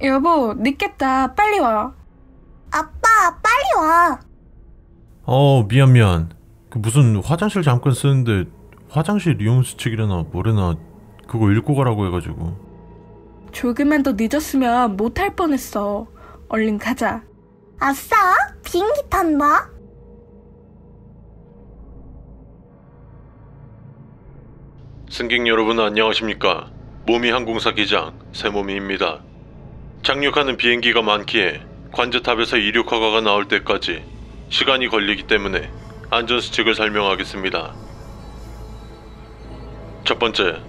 여보, 늦겠다. 빨리 와. 아빠, 빨리 와. 미안. 무슨 화장실 잠깐 쓰는데 화장실 이용 수칙이래나 뭐래나 그거 읽고 가라고 해가지고. 조금만 더 늦었으면 못할 뻔했어. 얼른 가자. 아싸, 비행기 탄다. 승객 여러분 안녕하십니까. 모미항공사 기장 새모미입니다. 착륙하는 비행기가 많기에 관제탑에서 이륙 허가가 나올 때까지 시간이 걸리기 때문에 안전수칙을 설명하겠습니다. 첫 번째,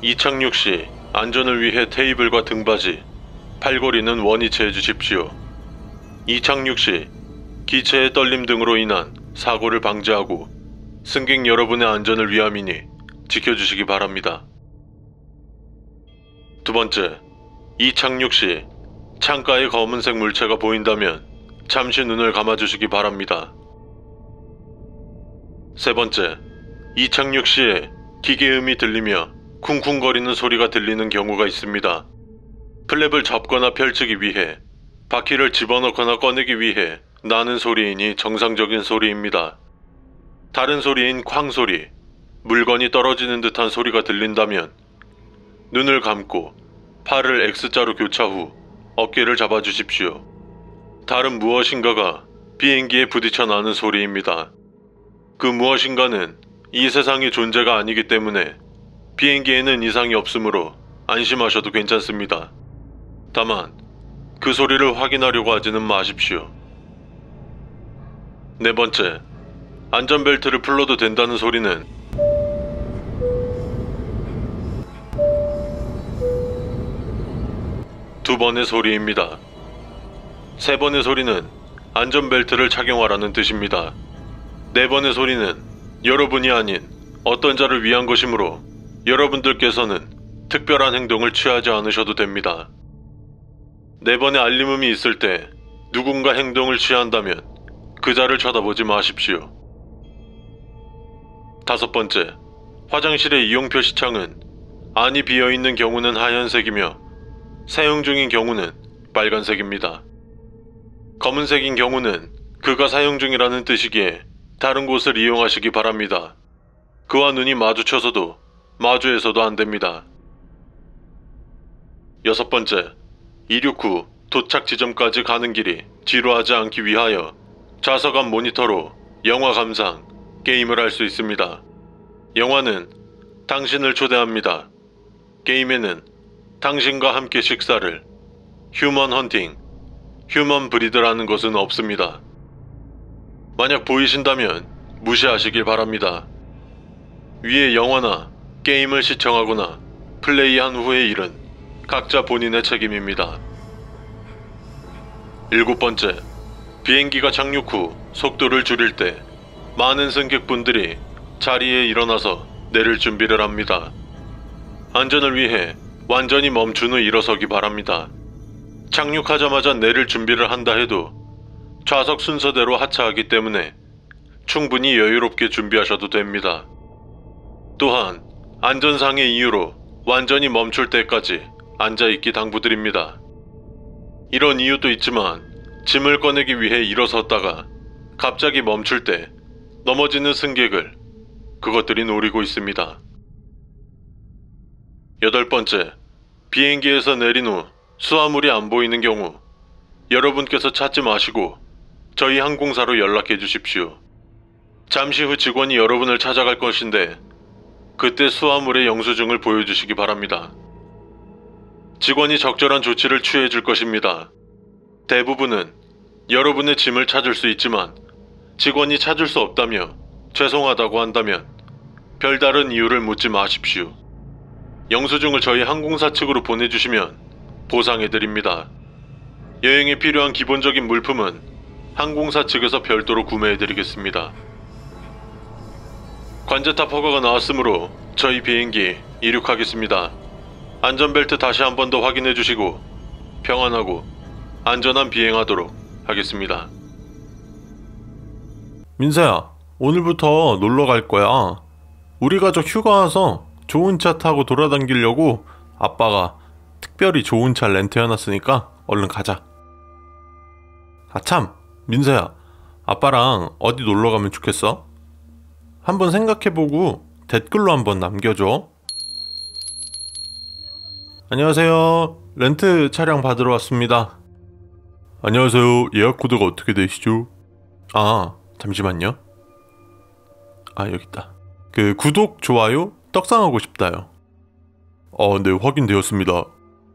이착륙 시 안전을 위해 테이블과 등받이, 팔걸이는 원위치 해주십시오. 이착륙 시 기체의 떨림 등으로 인한 사고를 방지하고 승객 여러분의 안전을 위함이니 지켜주시기 바랍니다. 두 번째, 이착륙 시 창가에 검은색 물체가 보인다면 잠시 눈을 감아주시기 바랍니다. 세 번째, 이착륙 시에 기계음이 들리며 쿵쿵거리는 소리가 들리는 경우가 있습니다. 플랩을 접거나 펼치기 위해, 바퀴를 집어넣거나 꺼내기 위해 나는 소리이니 정상적인 소리입니다. 다른 소리인 쾅 소리, 물건이 떨어지는 듯한 소리가 들린다면 눈을 감고 팔을 X자로 교차 후 어깨를 잡아주십시오. 다른 무엇인가가 비행기에 부딪혀 나는 소리입니다. 그 무엇인가는 이 세상의 존재가 아니기 때문에 비행기에는 이상이 없으므로 안심하셔도 괜찮습니다. 다만 그 소리를 확인하려고 하지는 마십시오. 네 번째, 안전벨트를 풀러도 된다는 소리는 두 번의 소리입니다. 세 번의 소리는 안전벨트를 착용하라는 뜻입니다. 네 번의 소리는 여러분이 아닌 어떤 자를 위한 것이므로 여러분들께서는 특별한 행동을 취하지 않으셔도 됩니다. 네 번의 알림음이 있을 때 누군가 행동을 취한다면 그 자를 쳐다보지 마십시오. 다섯 번째, 화장실의 이용 표시창은 안이 비어있는 경우는 하얀색이며 사용 중인 경우는 빨간색입니다. 검은색인 경우는 그가 사용 중이라는 뜻이기에 다른 곳을 이용하시기 바랍니다. 그와 눈이 마주쳐서도 마주해서도 안됩니다. 여섯 번째, 이륙 후 도착 지점까지 가는 길이 지루하지 않기 위하여 좌석 앞 모니터로 영화 감상, 게임을 할 수 있습니다. 영화는 당신을 초대합니다. 게임에는 당신과 함께 식사를, 휴먼 헌팅, 휴먼 브리드라는 것은 없습니다. 만약 보이신다면 무시하시길 바랍니다. 위에 영화나 게임을 시청하거나 플레이한 후의 일은 각자 본인의 책임입니다. 일곱 번째, 비행기가 착륙 후 속도를 줄일 때 많은 승객분들이 자리에 일어나서 내릴 준비를 합니다. 안전을 위해 완전히 멈춘 후 일어서기 바랍니다. 착륙하자마자 내릴 준비를 한다 해도 좌석 순서대로 하차하기 때문에 충분히 여유롭게 준비하셔도 됩니다. 또한 안전상의 이유로 완전히 멈출 때까지 앉아있기 당부드립니다. 이런 이유도 있지만 짐을 꺼내기 위해 일어섰다가 갑자기 멈출 때 넘어지는 승객을 그것들이 노리고 있습니다. 여덟 번째, 비행기에서 내린 후 수화물이 안 보이는 경우 여러분께서 찾지 마시고 저희 항공사로 연락해 주십시오. 잠시 후 직원이 여러분을 찾아갈 것인데 그때 수화물의 영수증을 보여주시기 바랍니다. 직원이 적절한 조치를 취해 줄 것입니다. 대부분은 여러분의 짐을 찾을 수 있지만 직원이 찾을 수 없다며 죄송하다고 한다면 별다른 이유를 묻지 마십시오. 영수증을 저희 항공사 측으로 보내주시면 보상해드립니다. 여행에 필요한 기본적인 물품은 항공사 측에서 별도로 구매해드리겠습니다. 관제탑 허가가 나왔으므로 저희 비행기 이륙하겠습니다. 안전벨트 다시 한 번 더 확인해주시고 평안하고 안전한 비행하도록 하겠습니다. 민서야, 오늘부터 놀러 갈 거야. 우리 가족 휴가 와서 좋은 차 타고 돌아다니려고 아빠가 특별히 좋은 차 렌트해놨으니까 얼른 가자. 아참, 민서야. 아빠랑 어디 놀러 가면 좋겠어? 한번 생각해보고 댓글로 한번 남겨줘. 안녕하세요. 렌트 차량 받으러 왔습니다. 안녕하세요. 예약 코드가 어떻게 되시죠? 잠시만요. 여기 있다. 구독, 좋아요, 떡상하고 싶다요. 네, 확인되었습니다.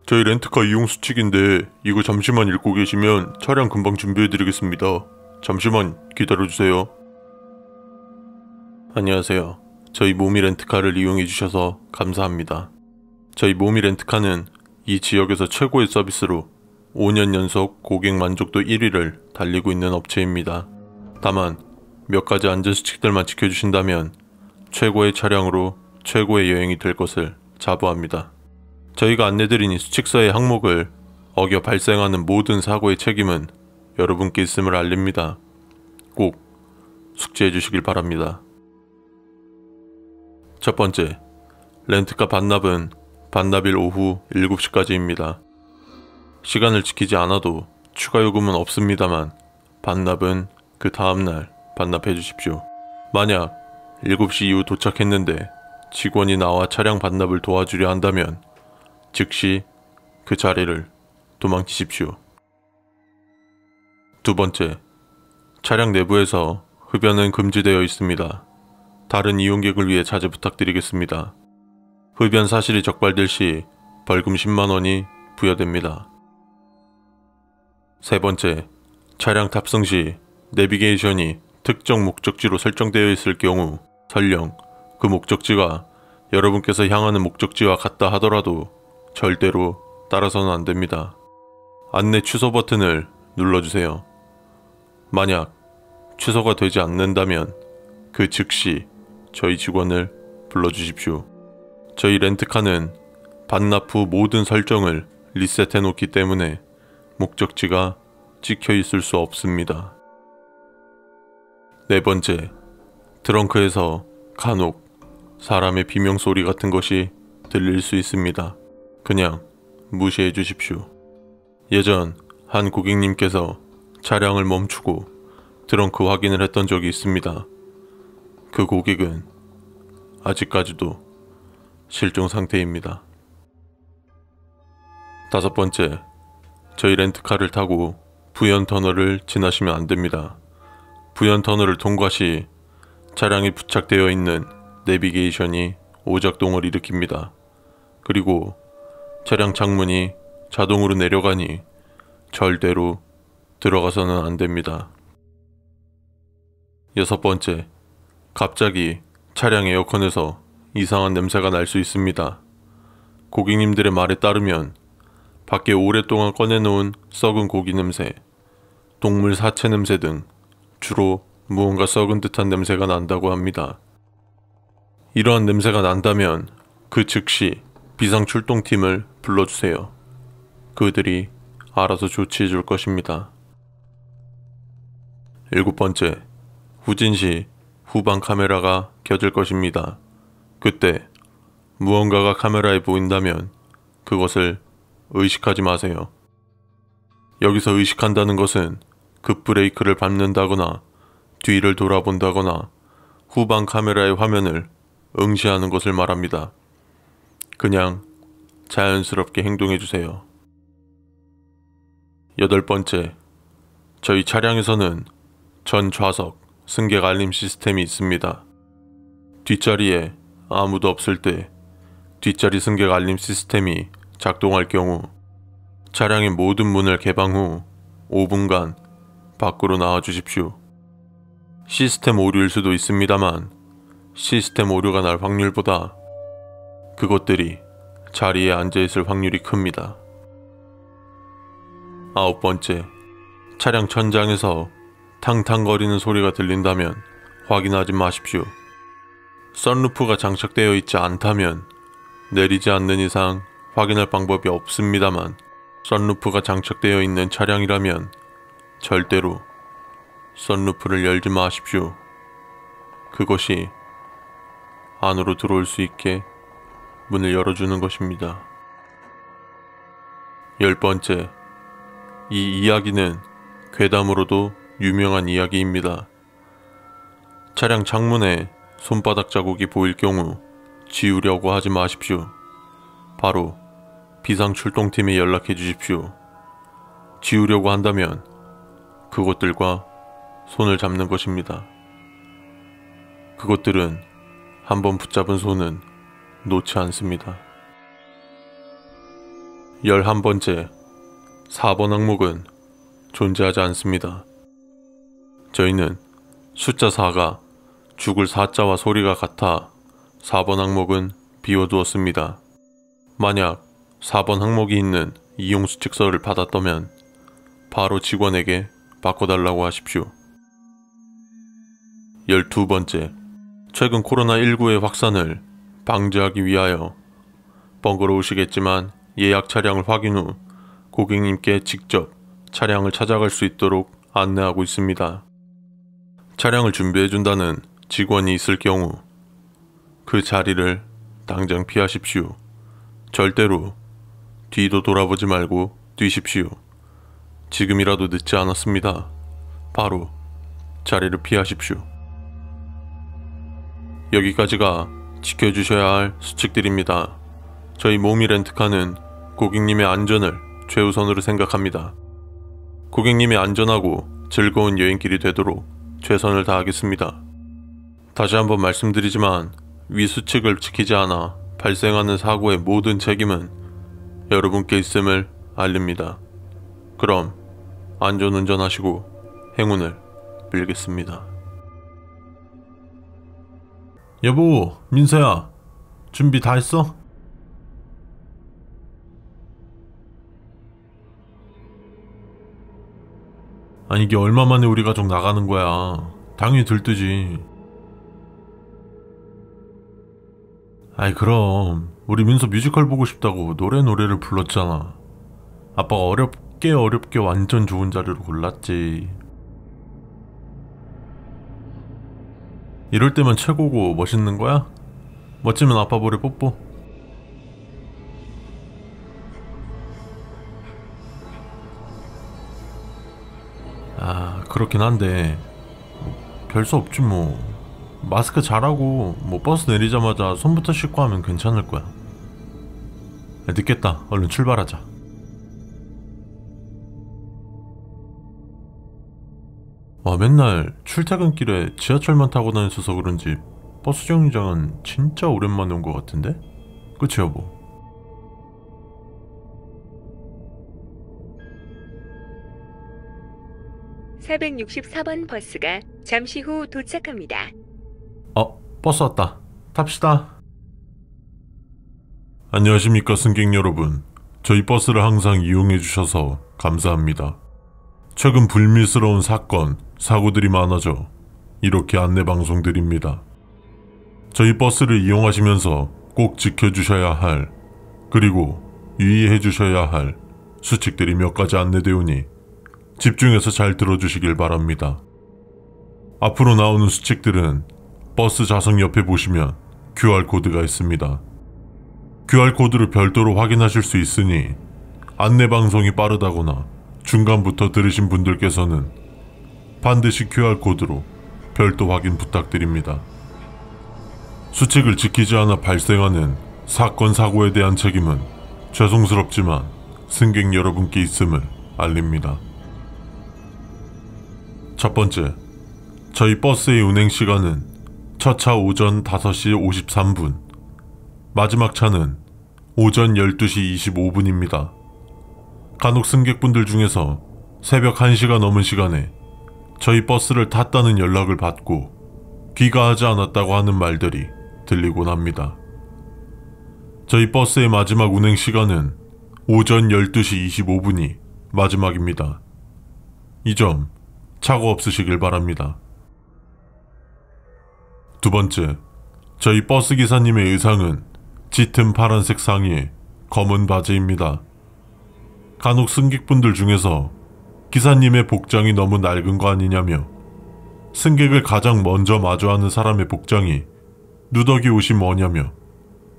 저희 렌트카 이용 수칙인데 이거 잠시만 읽고 계시면 차량 금방 준비해드리겠습니다. 잠시만 기다려주세요. 안녕하세요. 저희 모미 렌트카를 이용해주셔서 감사합니다. 저희 모미 렌트카는 이 지역에서 최고의 서비스로 5년 연속 고객 만족도 1위를 달리고 있는 업체입니다. 다만 몇 가지 안전수칙들만 지켜주신다면 최고의 차량으로 최고의 여행이 될 것을 자부합니다. 저희가 안내드린 이 수칙서의 항목을 어겨 발생하는 모든 사고의 책임은 여러분께 있음을 알립니다. 꼭 숙지해 주시길 바랍니다. 첫 번째, 렌트카 반납은 반납일 오후 7시까지입니다. 시간을 지키지 않아도 추가 요금은 없습니다만 반납은 그 다음날 반납해 주십시오. 만약 7시 이후 도착했는데 직원이 나와 차량 반납을 도와주려 한다면 즉시 그 자리를 도망치십시오. 두 번째, 차량 내부에서 흡연은 금지되어 있습니다. 다른 이용객을 위해 자제 부탁드리겠습니다. 흡연 사실이 적발될 시 벌금 10만원이 부여됩니다. 세 번째, 차량 탑승 시 내비게이션이 특정 목적지로 설정되어 있을 경우 설령 그 목적지가 여러분께서 향하는 목적지와 같다 하더라도 절대로 따라서는 안 됩니다. 안내 취소 버튼을 눌러주세요. 만약 취소가 되지 않는다면 그 즉시 저희 직원을 불러주십시오. 저희 렌트카는 반납 후 모든 설정을 리셋해 놓기 때문에 목적지가 찍혀 있을 수 없습니다. 네 번째, 트렁크에서 간혹 사람의 비명소리 같은 것이 들릴 수 있습니다. 그냥 무시해 주십시오. 예전 한 고객님께서 차량을 멈추고 트렁크 확인을 했던 적이 있습니다. 그 고객은 아직까지도 실종 상태입니다. 다섯 번째, 저희 렌트카를 타고 부연 터널을 지나시면 안 됩니다. 부연 터널을 통과 시 차량에 부착되어 있는 내비게이션이 오작동을 일으킵니다. 그리고 차량 창문이 자동으로 내려가니 절대로 들어가서는 안 됩니다. 여섯 번째, 갑자기 차량 에어컨에서 이상한 냄새가 날 수 있습니다. 고객님들의 말에 따르면 밖에 오랫동안 꺼내놓은 썩은 고기 냄새, 동물 사체 냄새 등 주로 무언가 썩은 듯한 냄새가 난다고 합니다. 이러한 냄새가 난다면 그 즉시 비상출동팀을 불러주세요. 그들이 알아서 조치해 줄 것입니다. 일곱 번째, 후진 시 후방 카메라가 켜질 것입니다. 그때 무언가가 카메라에 보인다면 그것을 의식하지 마세요. 여기서 의식한다는 것은 급브레이크를 밟는다거나 뒤를 돌아본다거나 후방 카메라의 화면을 응시하는 것을 말합니다. 그냥 자연스럽게 행동해주세요. 여덟 번째, 저희 차량에서는 전 좌석 승객 알림 시스템이 있습니다. 뒷자리에 아무도 없을 때 뒷자리 승객 알림 시스템이 작동할 경우 차량의 모든 문을 개방 후 5분간 밖으로 나와 주십시오. 시스템 오류일 수도 있습니다만 시스템 오류가 날 확률보다 그것들이 자리에 앉아있을 확률이 큽니다. 아홉 번째, 차량 천장에서 탕탕거리는 소리가 들린다면 확인하지 마십시오. 선루프가 장착되어 있지 않다면 내리지 않는 이상 확인할 방법이 없습니다만 선루프가 장착되어 있는 차량이라면 절대로 선루프를 열지 마십시오. 그것이 안으로 들어올 수 있게 문을 열어주는 것입니다. 열 번째, 이 이야기는 괴담으로도 유명한 이야기입니다. 차량 창문에 손바닥 자국이 보일 경우 지우려고 하지 마십시오. 바로 비상출동팀에 연락해 주십시오. 지우려고 한다면 그것들과 손을 잡는 것입니다. 그것들은 한번 붙잡은 손은 놓지 않습니다. 11번째, 4번 항목은 존재하지 않습니다. 저희는 숫자 4가 죽을 4자와 소리가 같아 4번 항목은 비워두었습니다. 만약 4번 항목이 있는 이용수칙서를 받았다면 바로 직원에게 바꿔달라고 하십시오. 12번째, 최근 코로나19의 확산을 방지하기 위하여 번거로우시겠지만 예약 차량을 확인 후 고객님께 직접 차량을 찾아갈 수 있도록 안내하고 있습니다. 차량을 준비해준다는 직원이 있을 경우 그 자리를 당장 피하십시오. 절대로 뒤도 돌아보지 말고 뛰십시오. 지금이라도 늦지 않았습니다. 바로 자리를 피하십시오. 여기까지가 지켜주셔야 할 수칙들입니다. 저희 모미 렌트카는 고객님의 안전을 최우선으로 생각합니다. 고객님의 안전하고 즐거운 여행길이 되도록 최선을 다하겠습니다. 다시 한번 말씀드리지만 위 수칙을 지키지 않아 발생하는 사고의 모든 책임은 여러분께 있음을 알립니다. 그럼 안전운전하시고 행운을 빌겠습니다. 여보, 민서야, 준비 다 했어? 아니 이게 얼마 만에 우리 가족 나가는 거야. 당연히 들뜨지. 아이 그럼 우리 민서 뮤지컬 보고 싶다고 노래를 불렀잖아. 아빠가 어렵게 완전 좋은 자리로 골랐지. 이럴 때만 최고고 멋있는 거야? 멋지면 아빠 볼에 뽀뽀. 아 그렇긴 한데 별 수 없지 뭐. 마스크 잘하고 버스 내리자마자 손부터 씻고 하면 괜찮을 거야. 늦겠다. 얼른 출발하자. 와 맨날 출퇴근길에 지하철만 타고 다녔어서 그런지 버스 정류장은 진짜 오랜만에 온 것 같은데? 그치 여보? (464번) 버스가 잠시 후 도착합니다. 버스 왔다. 탑시다. 안녕하십니까 승객 여러분. 저희 버스를 항상 이용해 주셔서 감사합니다. 최근 불미스러운 사건, 사고들이 많아져 이렇게 안내방송 드립니다. 저희 버스를 이용하시면서 꼭 지켜주셔야 할, 그리고 유의해 주셔야 할 수칙들이 몇 가지 안내되오니 집중해서 잘 들어주시길 바랍니다. 앞으로 나오는 수칙들은 버스 좌석 옆에 보시면 QR코드가 있습니다. QR코드를 별도로 확인하실 수 있으니 안내방송이 빠르다거나 중간부터 들으신 분들께서는 반드시 QR코드로 별도 확인 부탁드립니다. 수칙을 지키지 않아 발생하는 사건, 사고에 대한 책임은 죄송스럽지만 승객 여러분께 있음을 알립니다. 첫 번째, 저희 버스의 운행 시간은 첫 차 오전 5시 53분, 마지막 차는 오전 12시 25분입니다. 간혹 승객분들 중에서 새벽 1시가 넘은 시간에 저희 버스를 탔다는 연락을 받고 귀가하지 않았다고 하는 말들이 들리곤 합니다. 저희 버스의 마지막 운행 시간은 오전 12시 25분이 마지막입니다. 이 점 착오 없으시길 바랍니다. 두 번째, 저희 버스 기사님의 의상은 짙은 파란색 상의에 검은 바지입니다. 간혹 승객분들 중에서 기사님의 복장이 너무 낡은 거 아니냐며 승객을 가장 먼저 마주하는 사람의 복장이 누더기 옷이 뭐냐며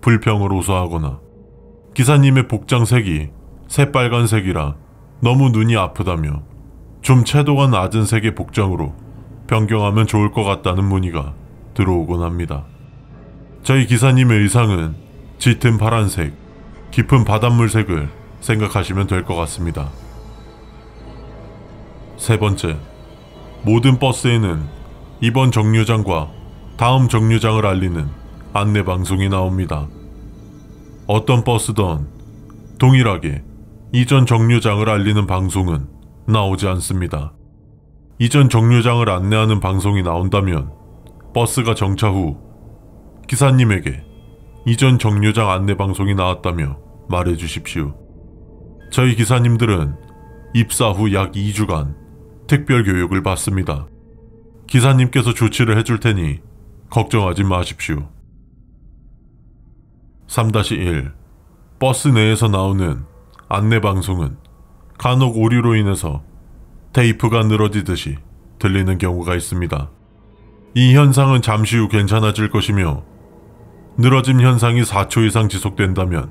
불평을 호소하거나 기사님의 복장색이 새빨간색이라 너무 눈이 아프다며 좀 채도가 낮은 색의 복장으로 변경하면 좋을 것 같다는 문의가 들어오곤 합니다. 저희 기사님의 의상은 짙은 파란색, 깊은 바닷물색을 생각하시면 될 것 같습니다. 세 번째, 모든 버스에는 이번 정류장과 다음 정류장을 알리는 안내방송이 나옵니다. 어떤 버스든 동일하게 이전 정류장을 알리는 방송은 나오지 않습니다. 이전 정류장을 안내하는 방송이 나온다면 버스가 정차 후 기사님에게 이전 정류장 안내 방송이 나왔다며 말해 주십시오. 저희 기사님들은 입사 후 약 2주간 특별 교육을 받습니다. 기사님께서 조치를 해줄 테니 걱정하지 마십시오. 3-1 버스 내에서 나오는 안내 방송은 간혹 오류로 인해서 테이프가 늘어지듯이 들리는 경우가 있습니다. 이 현상은 잠시 후 괜찮아질 것이며 늘어짐 현상이 4초 이상 지속된다면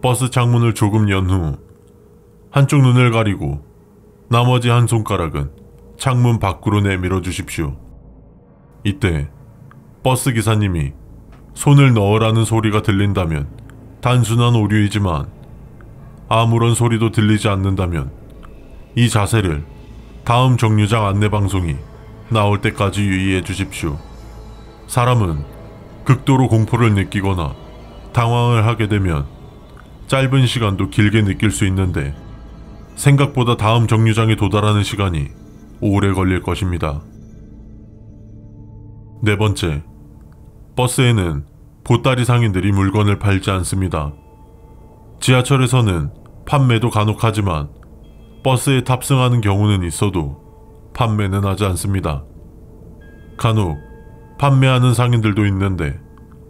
버스 창문을 조금 연 후 한쪽 눈을 가리고 나머지 한 손가락은 창문 밖으로 내밀어 주십시오. 이때 버스 기사님이 손을 넣으라는 소리가 들린다면 단순한 오류이지만 아무런 소리도 들리지 않는다면 이 자세를 다음 정류장 안내방송이 나올 때까지 유의해 주십시오. 사람은 극도로 공포를 느끼거나 당황을 하게 되면 짧은 시간도 길게 느낄 수 있는데 생각보다 다음 정류장에 도달하는 시간이 오래 걸릴 것입니다. 네 번째, 버스에는 보따리 상인들이 물건을 팔지 않습니다. 지하철에서는 판매도 간혹 하지만 버스에 탑승하는 경우는 있어도 판매는 하지 않습니다. 간혹 판매하는 상인들도 있는데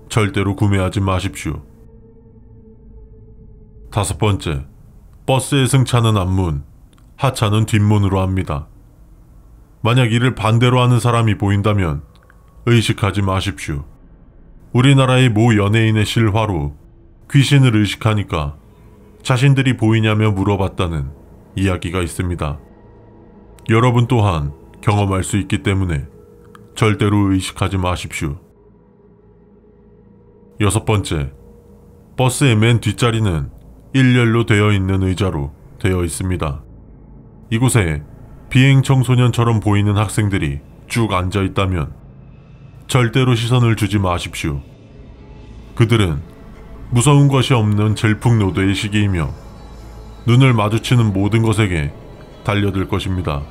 절대로 구매하지 마십시오. 5번째, 버스의 승차는 앞문, 하차는 뒷문으로 합니다. 만약 이를 반대로 하는 사람이 보인다면 의식하지 마십시오. 우리나라의 모 연예인의 실화로 귀신을 의식하니까 자신들이 보이냐며 물어봤다는 이야기가 있습니다. 여러분 또한 경험할 수 있기 때문에 절대로 의식하지 마십시오. 6번째, 버스의 맨 뒷자리는 일렬로 되어 있는 의자로 되어 있습니다. 이곳에 비행 청소년처럼 보이는 학생들이 쭉 앉아 있다면 절대로 시선을 주지 마십시오. 그들은 무서운 것이 없는 질풍노도의 시기이며 눈을 마주치는 모든 것에게 달려들 것입니다.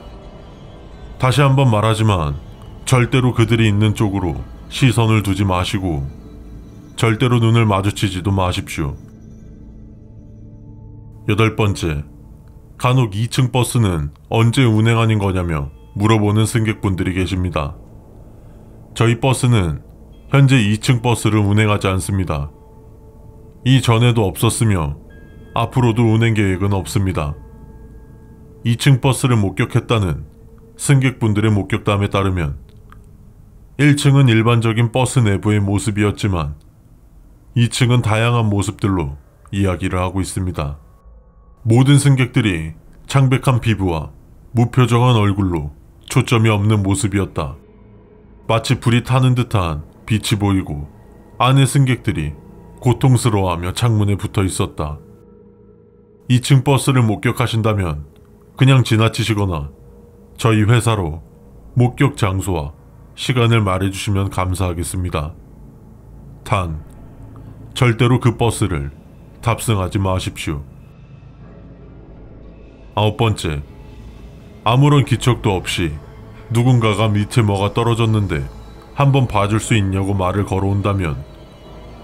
다시 한번 말하지만 절대로 그들이 있는 쪽으로 시선을 두지 마시고 절대로 눈을 마주치지도 마십시오. 8번째, 간혹 2층 버스는 언제 운행하는 거냐며 물어보는 승객분들이 계십니다. 저희 버스는 현재 2층 버스를 운행하지 않습니다. 이전에도 없었으며 앞으로도 운행 계획은 없습니다. 2층 버스를 목격했다는 승객분들의 목격담에 따르면 1층은 일반적인 버스 내부의 모습이었지만 2층은 다양한 모습들로 이야기를 하고 있습니다. 모든 승객들이 창백한 피부와 무표정한 얼굴로 초점이 없는 모습이었다. 마치 불이 타는 듯한 빛이 보이고 안의 승객들이 고통스러워하며 창문에 붙어 있었다. 2층 버스를 목격하신다면 그냥 지나치시거나 저희 회사로 목격 장소와 시간을 말해주시면 감사하겠습니다. 단, 절대로 그 버스를 탑승하지 마십시오. 9번째, 아무런 기척도 없이 누군가가 밑에 뭐가 떨어졌는데 한번 봐줄 수 있냐고 말을 걸어온다면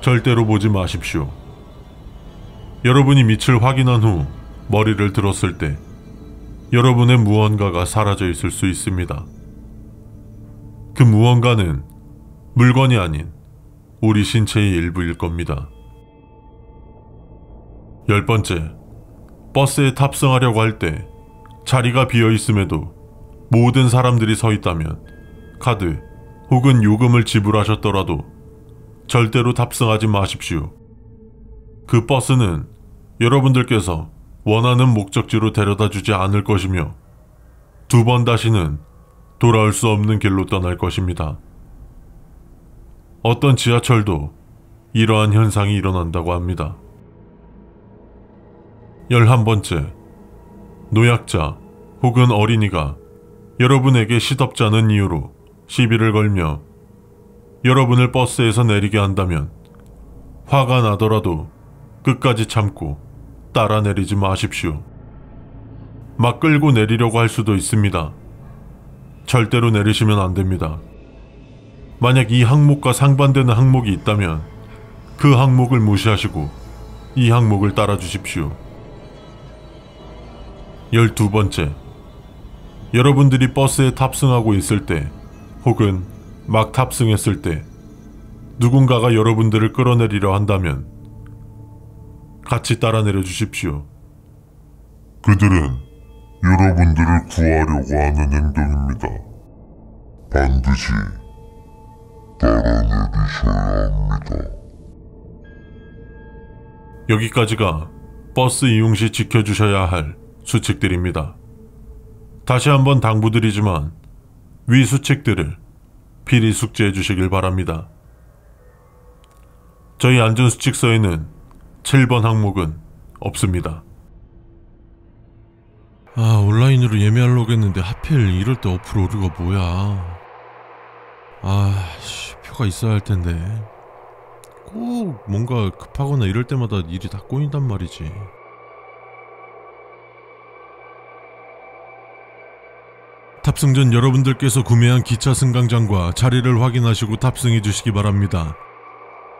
절대로 보지 마십시오. 여러분이 밑을 확인한 후 머리를 들었을 때 여러분의 무언가가 사라져 있을 수 있습니다. 그 무언가는 물건이 아닌 우리 신체의 일부일 겁니다. 10번째, 버스에 탑승하려고 할 때 자리가 비어 있음에도 모든 사람들이 서 있다면 카드 혹은 요금을 지불하셨더라도 절대로 탑승하지 마십시오. 그 버스는 여러분들께서 원하는 목적지로 데려다 주지 않을 것이며 2번 다시는 돌아올 수 없는 길로 떠날 것입니다. 어떤 지하철도 이러한 현상이 일어난다고 합니다. 11번째, 노약자 혹은 어린이가 여러분에게 시덥잖은 이유로 시비를 걸며 여러분을 버스에서 내리게 한다면 화가 나더라도 끝까지 참고 따라 내리지 마십시오. 막 끌고 내리려고 할 수도 있습니다. 절대로 내리시면 안 됩니다. 만약 이 항목과 상반되는 항목이 있다면 그 항목을 무시하시고 이 항목을 따라 주십시오. 12번째, 여러분들이 버스에 탑승하고 있을 때 혹은 막 탑승했을 때 누군가가 여러분들을 끌어내리려 한다면 같이 따라 내려주십시오. 그들은 여러분들을 구하려고 하는 행동입니다. 반드시 따라 내리셔야 합니다. 여기까지가 버스 이용 시 지켜주셔야 할 수칙들입니다. 다시 한번 당부드리지만 위 수칙들을 필히 숙지해 주시길 바랍니다. 저희 안전수칙서에는 7번 항목은 없습니다. 온라인으로 예매하려고 했는데 하필 이럴 때 어플 오류가 뭐야. 표가 있어야 할 텐데. 꼭 뭔가 급하거나 이럴 때마다 일이 다 꼬인단 말이지. 탑승 전 여러분들께서 구매한 기차 승강장과 자리를 확인하시고 탑승해 주시기 바랍니다.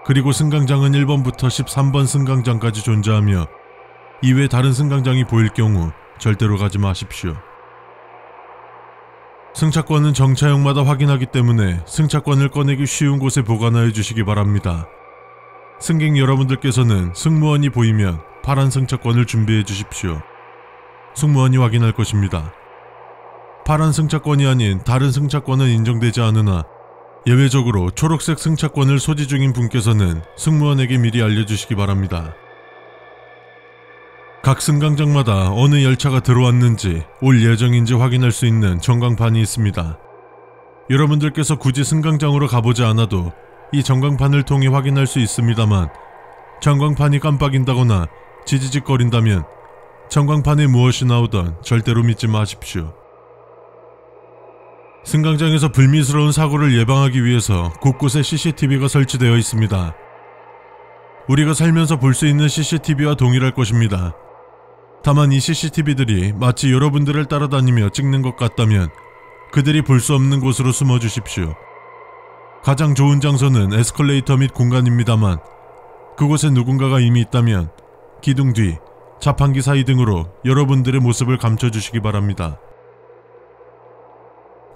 그리고 승강장은 1번부터 13번 승강장까지 존재하며 이외 다른 승강장이 보일 경우 절대로 가지 마십시오. 승차권은 정차역마다 확인하기 때문에 승차권을 꺼내기 쉬운 곳에 보관하여 주시기 바랍니다. 승객 여러분들께서는 승무원이 보이면 파란 승차권을 준비해 주십시오. 승무원이 확인할 것입니다. 파란 승차권이 아닌 다른 승차권은 인정되지 않으나 예외적으로 초록색 승차권을 소지 중인 분께서는 승무원에게 미리 알려주시기 바랍니다. 각 승강장마다 어느 열차가 들어왔는지 올 예정인지 확인할 수 있는 전광판이 있습니다. 여러분들께서 굳이 승강장으로 가보지 않아도 이 전광판을 통해 확인할 수 있습니다만 전광판이 깜빡인다거나 지지직거린다면 전광판에 무엇이 나오던 절대로 믿지 마십시오. 승강장에서 불미스러운 사고를 예방하기 위해서 곳곳에 CCTV가 설치되어 있습니다. 우리가 살면서 볼 수 있는 CCTV와 동일할 것입니다. 다만 이 CCTV들이 마치 여러분들을 따라다니며 찍는 것 같다면 그들이 볼 수 없는 곳으로 숨어 주십시오. 가장 좋은 장소는 에스컬레이터 및 공간입니다만 그곳에 누군가가 이미 있다면 기둥 뒤, 자판기 사이 등으로 여러분들의 모습을 감춰주시기 바랍니다.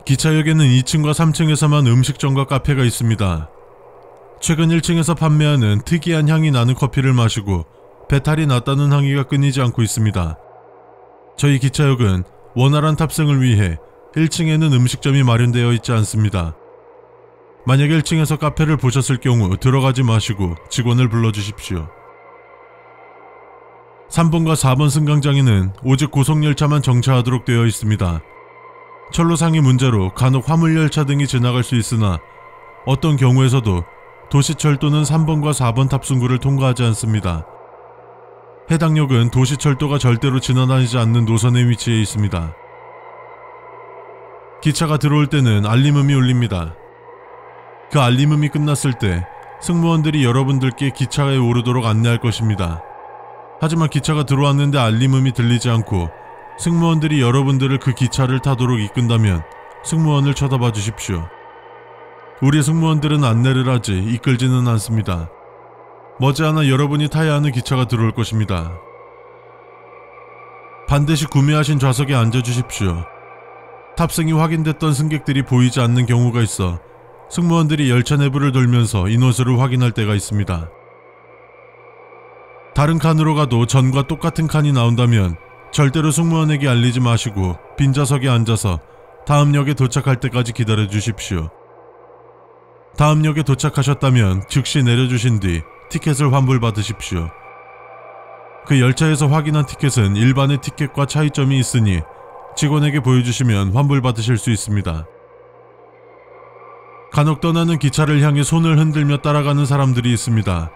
기차역에는 2층과 3층에서만 음식점과 카페가 있습니다. 최근 1층에서 판매하는 특이한 향이 나는 커피를 마시고 배탈이 났다는 항의가 끊이지 않고 있습니다. 저희 기차역은 원활한 탑승을 위해 1층에는 음식점이 마련되어 있지 않습니다. 만약 1층에서 카페를 보셨을 경우 들어가지 마시고 직원을 불러주십시오. 3번과 4번 승강장에는 오직 고속열차만 정차하도록 되어 있습니다. 철로상의 문제로 간혹 화물열차 등이 지나갈 수 있으나 어떤 경우에서도 도시철도는 3번과 4번 탑승구를 통과하지 않습니다. 해당 역은 도시철도가 절대로 지나다니지 않는 노선에 위치해 있습니다. 기차가 들어올 때는 알림음이 울립니다. 그 알림음이 끝났을 때 승무원들이 여러분들께 기차에 오르도록 안내할 것입니다. 하지만 기차가 들어왔는데 알림음이 들리지 않고 승무원들이 여러분들을 그 기차를 타도록 이끈다면 승무원을 쳐다봐 주십시오. 우리 승무원들은 안내를 하지 이끌지는 않습니다. 머지않아 여러분이 타야 하는 기차가 들어올 것입니다. 반드시 구매하신 좌석에 앉아주십시오. 탑승이 확인됐던 승객들이 보이지 않는 경우가 있어 승무원들이 열차 내부를 돌면서 인원수를 확인할 때가 있습니다. 다른 칸으로 가도 전과 똑같은 칸이 나온다면 절대로 승무원에게 알리지 마시고 빈좌석에 앉아서 다음 역에 도착할 때까지 기다려 주십시오. 다음 역에 도착하셨다면 즉시 내려주신 뒤 티켓을 환불받으십시오. 그 열차에서 확인한 티켓은 일반의 티켓과 차이점이 있으니 직원에게 보여주시면 환불받으실 수 있습니다. 간혹 떠나는 기차를 향해 손을 흔들며 따라가는 사람들이 있습니다.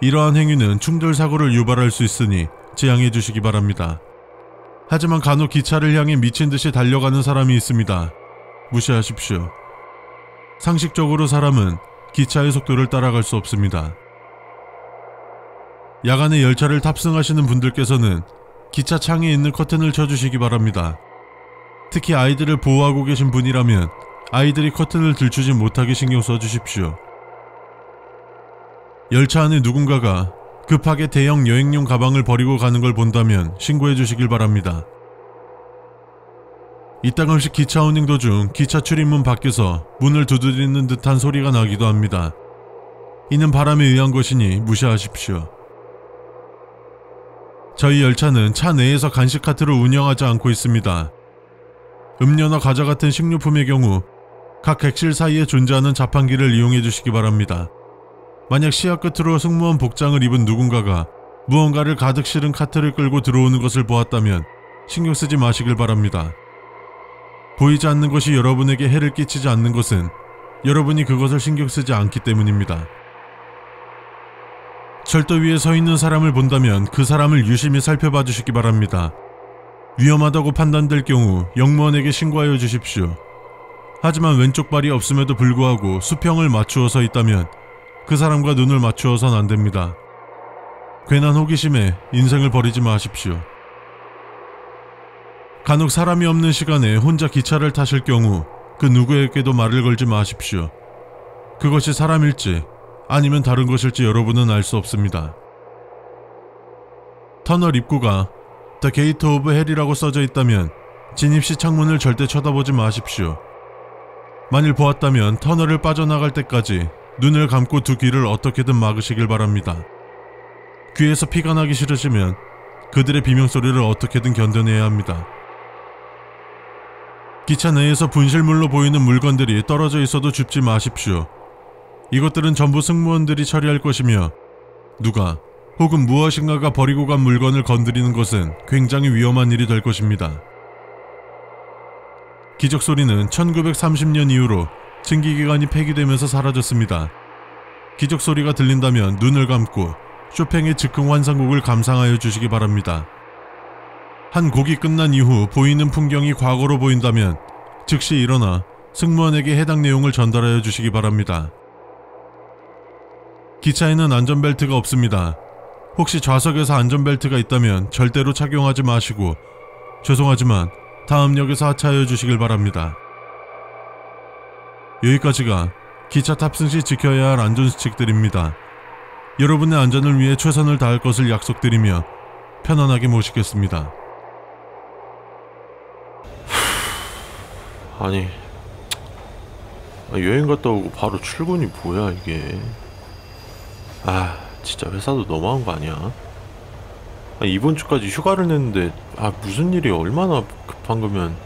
이러한 행위는 충돌 사고를 유발할 수 있으니 지양해 주시기 바랍니다. 하지만 간혹 기차를 향해 미친 듯이 달려가는 사람이 있습니다. 무시하십시오. 상식적으로 사람은 기차의 속도를 따라갈 수 없습니다. 야간에 열차를 탑승하시는 분들께서는 기차 창에 있는 커튼을 쳐주시기 바랍니다. 특히 아이들을 보호하고 계신 분이라면 아이들이 커튼을 들추지 못하게 신경 써주십시오. 열차 안에 누군가가 급하게 대형 여행용 가방을 버리고 가는 걸 본다면 신고해 주시길 바랍니다. 이따금씩 기차 운행 도중 기차 출입문 밖에서 문을 두드리는 듯한 소리가 나기도 합니다. 이는 바람에 의한 것이니 무시하십시오. 저희 열차는 차 내에서 간식 카트를 운영하지 않고 있습니다. 음료나 과자 같은 식료품의 경우 각 객실 사이에 존재하는 자판기를 이용해 주시기 바랍니다. 만약 시야 끝으로 승무원 복장을 입은 누군가가 무언가를 가득 실은 카트를 끌고 들어오는 것을 보았다면 신경 쓰지 마시길 바랍니다. 보이지 않는 것이 여러분에게 해를 끼치지 않는 것은 여러분이 그것을 신경 쓰지 않기 때문입니다. 철도 위에 서 있는 사람을 본다면 그 사람을 유심히 살펴봐 주시기 바랍니다. 위험하다고 판단될 경우 역무원에게 신고하여 주십시오. 하지만 왼쪽 발이 없음에도 불구하고 수평을 맞추어 서 있다면 그 사람과 눈을 맞추어선 안 됩니다. 괜한 호기심에 인생을 버리지 마십시오. 간혹 사람이 없는 시간에 혼자 기차를 타실 경우 그 누구에게도 말을 걸지 마십시오. 그것이 사람일지 아니면 다른 것일지 여러분은 알 수 없습니다. 터널 입구가 The Gate of Hell이라고 써져 있다면 진입시 창문을 절대 쳐다보지 마십시오. 만일 보았다면 터널을 빠져나갈 때까지 눈을 감고 두 귀를 어떻게든 막으시길 바랍니다. 귀에서 피가 나기 싫으시면 그들의 비명소리를 어떻게든 견뎌내야 합니다. 기차 내에서 분실물로 보이는 물건들이 떨어져 있어도 줍지 마십시오. 이것들은 전부 승무원들이 처리할 것이며 누가 혹은 무엇인가가 버리고 간 물건을 건드리는 것은 굉장히 위험한 일이 될 것입니다. 기적소리는 1930년 이후로 증기기관이 폐기되면서 사라졌습니다. 기적소리가 들린다면 눈을 감고 쇼팽의 즉흥 환상곡을 감상하여 주시기 바랍니다. 한 곡이 끝난 이후 보이는 풍경이 과거로 보인다면 즉시 일어나 승무원에게 해당 내용을 전달하여 주시기 바랍니다. 기차에는 안전벨트가 없습니다. 혹시 좌석에서 안전벨트가 있다면 절대로 착용하지 마시고 죄송하지만 다음 역에서 하차하여 주시길 바랍니다. 여기까지가 기차 탑승 시 지켜야 할 안전수칙들입니다. 여러분의 안전을 위해 최선을 다할 것을 약속드리며 편안하게 모시겠습니다. 아니, 여행 갔다 오고 바로 출근이 뭐야 이게. 진짜 회사도 너무한 거 아니야? 이번 주까지 휴가를 냈는데 무슨 일이 얼마나 급한 거면.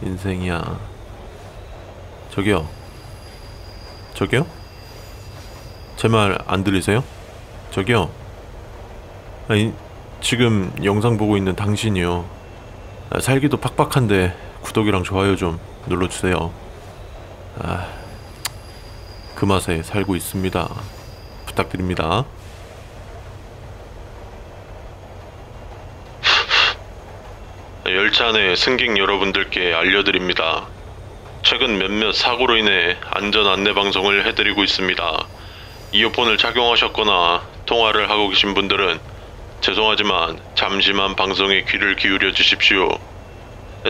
인생이야. 저기요? 제 말 안 들리세요? 저기요? 지금 영상 보고 있는 당신이요. 살기도 팍팍한데 구독이랑 좋아요 좀 눌러주세요. 그 맛에 살고 있습니다. 부탁드립니다. 열차 내 승객 여러분들께 알려드립니다. 최근 몇몇 사고로 인해 안전 안내 방송을 해드리고 있습니다. 이어폰을 착용하셨거나 통화를 하고 계신 분들은 죄송하지만 잠시만 방송에 귀를 기울여 주십시오.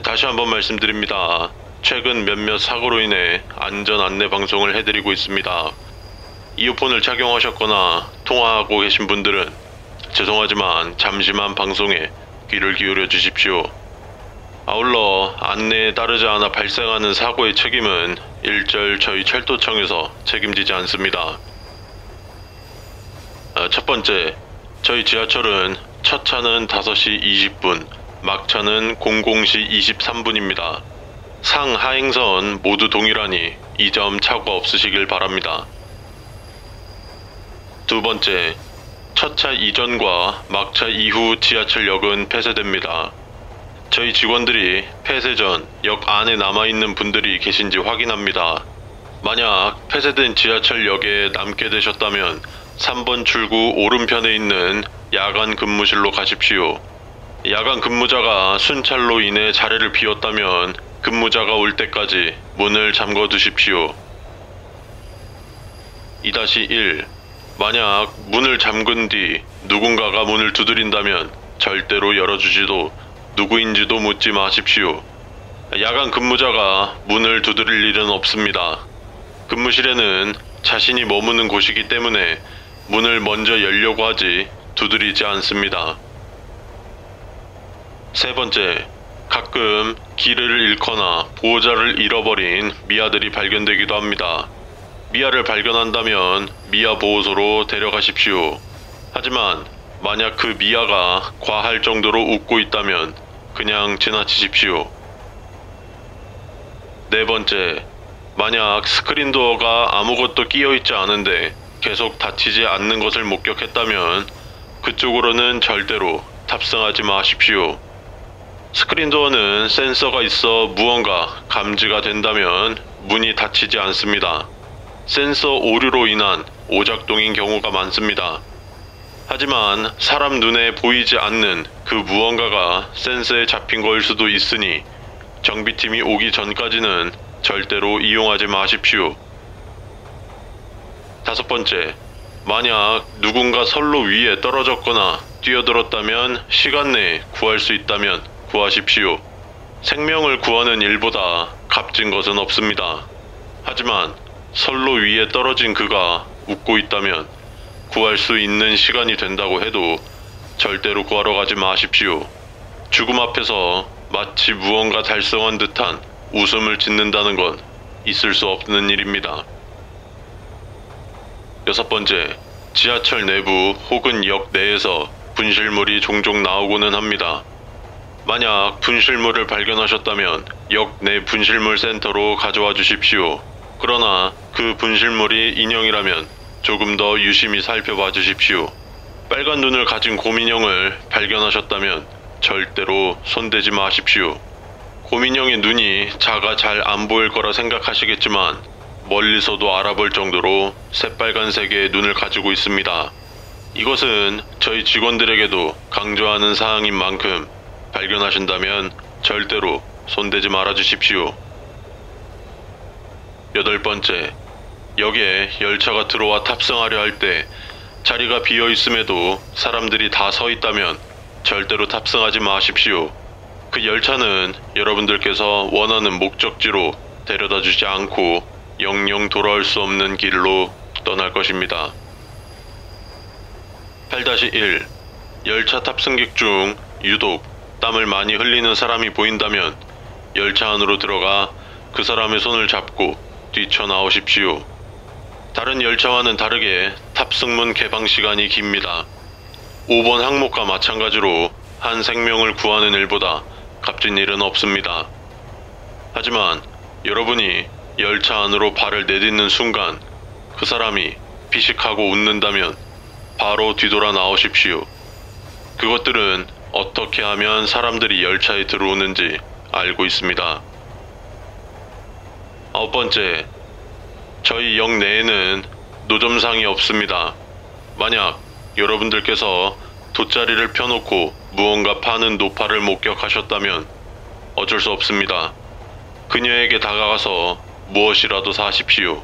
다시 한번 말씀드립니다. 최근 몇몇 사고로 인해 안전 안내 방송을 해드리고 있습니다. 이어폰을 착용하셨거나 통화하고 계신 분들은 죄송하지만 잠시만 방송에 귀를 기울여 주십시오. 아울러 안내에 따르지 않아 발생하는 사고의 책임은 일절 저희 철도청에서 책임지지 않습니다. 첫 번째, 저희 지하철은 첫 차는 5시 20분, 막차는 00시 23분입니다. 상하행선 모두 동일하니 이 점 착오 없으시길 바랍니다. 두 번째, 첫차 이전과 막차 이후 지하철역은 폐쇄됩니다. 저희 직원들이 폐쇄 전 역 안에 남아있는 분들이 계신지 확인합니다. 만약 폐쇄된 지하철역에 남게 되셨다면 3번 출구 오른편에 있는 야간 근무실로 가십시오. 야간 근무자가 순찰로 인해 자리를 비웠다면 근무자가 올 때까지 문을 잠궈 두십시오. 2-1. 만약 문을 잠근 뒤 누군가가 문을 두드린다면 절대로 열어주지도 누구인지도 묻지 마십시오. 야간 근무자가 문을 두드릴 일은 없습니다. 근무실에는 자신이 머무는 곳이기 때문에 문을 먼저 열려고 하지 두드리지 않습니다. 세 번째, 가끔 길을 잃거나 보호자를 잃어버린 미아들이 발견되기도 합니다. 미아를 발견한다면 미아 보호소로 데려가십시오. 하지만 만약 그 미아가 과할 정도로 웃고 있다면 그냥 지나치십시오. 네 번째, 만약 스크린도어가 아무것도 끼어있지 않은데 계속 닫히지 않는 것을 목격했다면 그쪽으로는 절대로 탑승하지 마십시오. 스크린도어는 센서가 있어 무언가 감지가 된다면 문이 닫히지 않습니다. 센서 오류로 인한 오작동인 경우가 많습니다. 하지만 사람 눈에 보이지 않는 그 무언가가 센서에 잡힌 거일 수도 있으니 정비팀이 오기 전까지는 절대로 이용하지 마십시오. 다섯 번째, 만약 누군가 선로 위에 떨어졌거나 뛰어들었다면 시간 내에 구할 수 있다면 구하십시오. 생명을 구하는 일보다 값진 것은 없습니다. 하지만 선로 위에 떨어진 그가 웃고 있다면 구할 수 있는 시간이 된다고 해도 절대로 구하러 가지 마십시오. 죽음 앞에서 마치 무언가 달성한 듯한 웃음을 짓는다는 건 있을 수 없는 일입니다. 여섯 번째, 지하철 내부 혹은 역 내에서 분실물이 종종 나오고는 합니다. 만약 분실물을 발견하셨다면 역 내 분실물 센터로 가져와 주십시오. 그러나 그 분실물이 인형이라면 조금 더 유심히 살펴봐 주십시오. 빨간 눈을 가진 곰인형을 발견하셨다면 절대로 손대지 마십시오. 곰인형의 눈이 작아 잘 안 보일 거라 생각하시겠지만 멀리서도 알아볼 정도로 새빨간색의 눈을 가지고 있습니다. 이것은 저희 직원들에게도 강조하는 사항인 만큼 발견하신다면 절대로 손대지 말아 주십시오. 여덟 번째, 역에 열차가 들어와 탑승하려 할 때 자리가 비어 있음에도 사람들이 다 서 있다면 절대로 탑승하지 마십시오. 그 열차는 여러분들께서 원하는 목적지로 데려다 주지 않고 영영 돌아올 수 없는 길로 떠날 것입니다. 8-1. 열차 탑승객 중 유독 땀을 많이 흘리는 사람이 보인다면 열차 안으로 들어가 그 사람의 손을 잡고 뛰쳐나오십시오. 다른 열차와는 다르게 탑승문 개방 시간이 깁니다. 5번 항목과 마찬가지로 한 생명을 구하는 일보다 값진 일은 없습니다. 하지만 여러분이 열차 안으로 발을 내딛는 순간 그 사람이 피식하고 웃는다면 바로 뒤돌아 나오십시오. 그것들은 어떻게 하면 사람들이 열차에 들어오는지 알고 있습니다. 아홉 번째, 저희 역 내에는 노점상이 없습니다. 만약 여러분들께서 돗자리를 펴놓고 무언가 파는 노파를 목격하셨다면 어쩔 수 없습니다. 그녀에게 다가가서 무엇이라도 사십시오.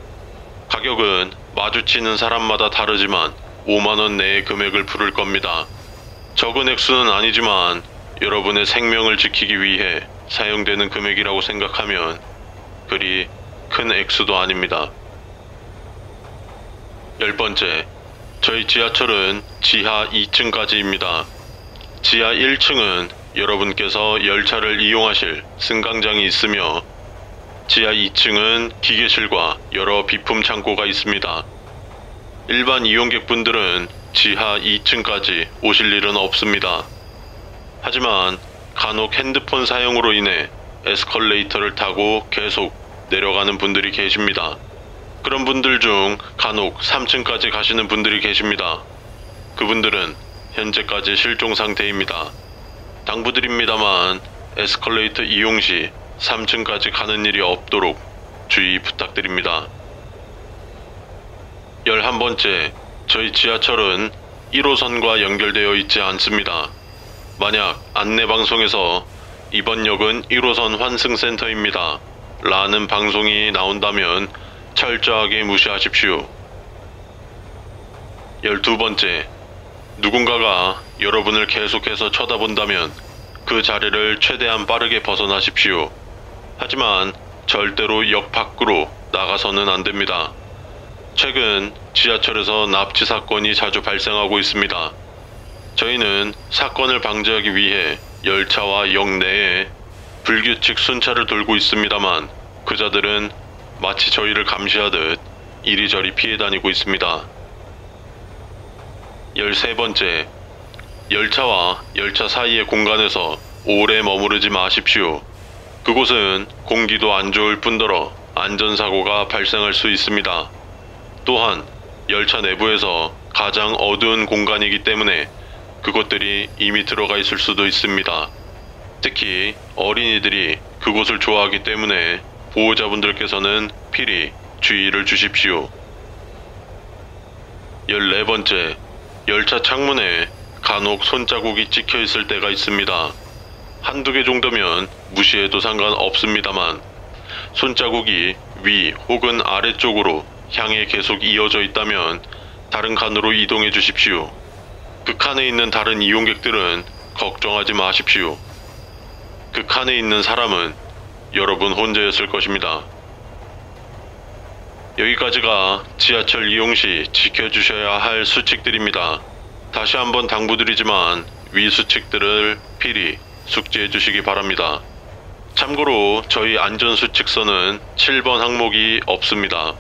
가격은 마주치는 사람마다 다르지만 5만원 내의 금액을 부를 겁니다. 적은 액수는 아니지만 여러분의 생명을 지키기 위해 사용되는 금액이라고 생각하면 그리 큰 액수도 아닙니다. 10번째, 저희 지하철은 지하 2층까지입니다. 지하 1층은 여러분께서 열차를 이용하실 승강장이 있으며 지하 2층은 기계실과 여러 비품 창고가 있습니다. 일반 이용객분들은 지하 2층까지 오실 일은 없습니다. 하지만 간혹 핸드폰 사용으로 인해 에스컬레이터를 타고 계속 내려가는 분들이 계십니다. 그런 분들 중 간혹 3층까지 가시는 분들이 계십니다. 그분들은 현재까지 실종 상태입니다. 당부드립니다만 에스컬레이터 이용 시 3층까지 가는 일이 없도록 주의 부탁드립니다. 11번째, 저희 지하철은 1호선과 연결되어 있지 않습니다. 만약 안내방송에서 이번 역은 1호선 환승센터입니다 라는 방송이 나온다면 철저하게 무시하십시오. 12번째, 누군가가 여러분을 계속해서 쳐다본다면 그 자리를 최대한 빠르게 벗어나십시오. 하지만 절대로 역 밖으로 나가서는 안 됩니다. 최근 지하철에서 납치 사건이 자주 발생하고 있습니다. 저희는 사건을 방지하기 위해 열차와 역 내에 불규칙 순찰을 돌고 있습니다만 그자들은 마치 저희를 감시하듯 이리저리 피해 다니고 있습니다. 13번째, 열차와 열차 사이의 공간에서 오래 머무르지 마십시오. 그곳은 공기도 안 좋을 뿐더러 안전사고가 발생할 수 있습니다. 또한 열차 내부에서 가장 어두운 공간이기 때문에 그것들이 이미 들어가 있을 수도 있습니다. 특히 어린이들이 그곳을 좋아하기 때문에 보호자분들께서는 필히 주의를 주십시오. 14번째, 열차 창문에 간혹 손자국이 찍혀 있을 때가 있습니다. 한두 개 정도면 무시해도 상관없습니다만 손자국이 위 혹은 아래쪽으로 향해 계속 이어져 있다면 다른 칸으로 이동해 주십시오. 그 칸에 있는 다른 이용객들은 걱정하지 마십시오. 그 칸에 있는 사람은 여러분 혼자였을 것입니다. 여기까지가 지하철 이용 시 지켜주셔야 할 수칙들입니다. 다시 한번 당부드리지만 위 수칙들을 필히 숙지해 주시기 바랍니다. 참고로 저희 안전수칙서는 7번 항목이 없습니다.